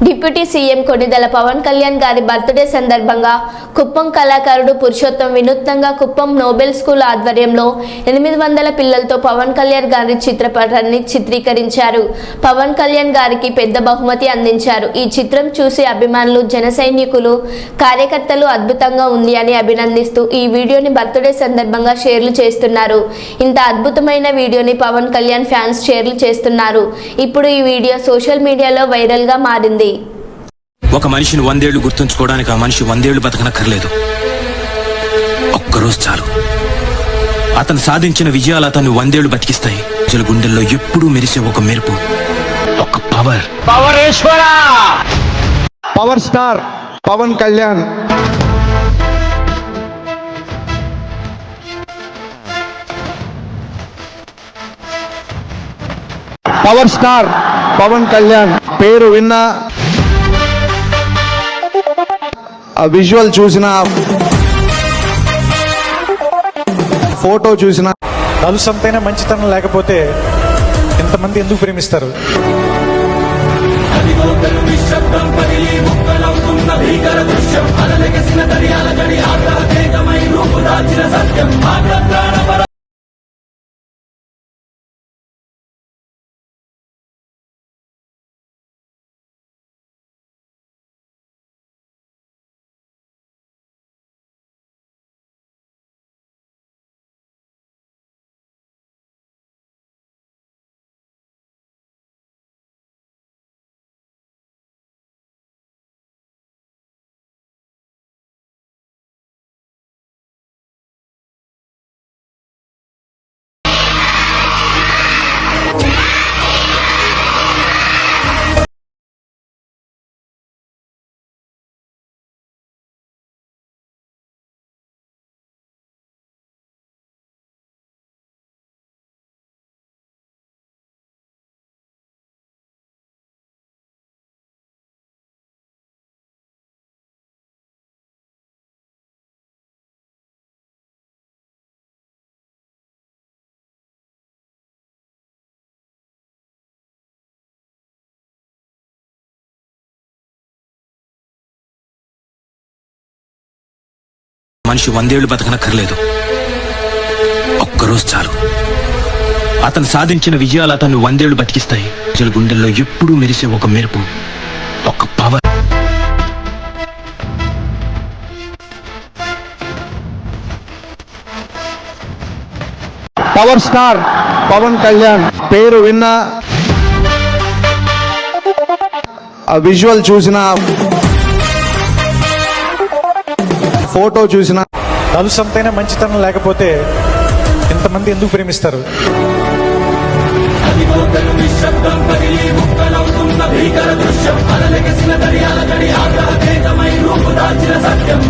Deputy CM Konidela Pawan Kalyan గారి birthday సందర్భంగా కుప్పం కళాకారుడు పురుషోత్తం వినూత్నంగా కుప్పం నోబెల్ స్కూల్ ఆధ్వర్యంలో 800 పిల్లలతో పవన్ కళ్యాణ్ గారి చిత్రపటాన్ని చిత్రీకరించారు. పవన్ కళ్యాణ్ గారికి పెద్ద బహుమతి అందించారు. ఈ చిత్రం చూసి అభిమానులు, జన సైనికులు, కార్యకర్తలు అద్భుతంగా ఉంది అని అభినందిస్తూ ఈ వీడియోని బర్త్డే సందర్భంగా షేర్లు చేస్తున్నారు. ఇంత అద్భుతమైన వీడియోని పవన్ కళ్యాణ్ ఫ్యాన్స్ షేర్లు చేస్తున్నారు. ఇప్పుడు ఈ వీడియో సోషల్ మీడియాలో వైరల్ గా మారింది. ఒక మనిషిని 100 ఏళ్లు గుర్తుంచుకోవడానికి ఆ మనిషి 100 ఏళ్లు బతకనక్కర్లేదు. ఒక్కరోజు చాలు. అతను సాధించిన విజయాలు అతన్ని 100 ఏళ్లు బతికిస్తాయి. ప్రజల గుండెల్లో ఎప్పుడూ మెరిసే ఒక మెరుపు, ఒక power. Power star Pawan Kalyan. Power star Pawan Kalyan పేరు విన్నా, ఆ విజువల్ చూసిన, ఫోటో చూసిన, నలుసంతైన మంచితనం లేకపోతే ఎంతమంది ఎందుకు ప్రేమిస్తారు? మనిషి 100 ఏళ్లు బతకనక్కర్లేదు. ఒక్కరోజు చాలు. అతను సాధించిన విజయాలు అతన్ని 100 ఏళ్లు బతికిస్తాయి. ప్రజల గుండెల్లో ఎప్పుడూ మెరిసే ఒక మెరుపు, ఒక power. Power star Pawan Kalyan పేరు విన్నా, ఆ విజువల్ చూసిన, ఫోటో చూసిన, నలుసంతైన మంచితనం లేకపోతే ఎంతమంది ఎందుకు ప్రేమిస్తారు? భీకర దృశ్యం, అలలెగసిన దర్యాల గడి ఆగ్రహ తేజమై రూపు దాల్చిన సత్యం.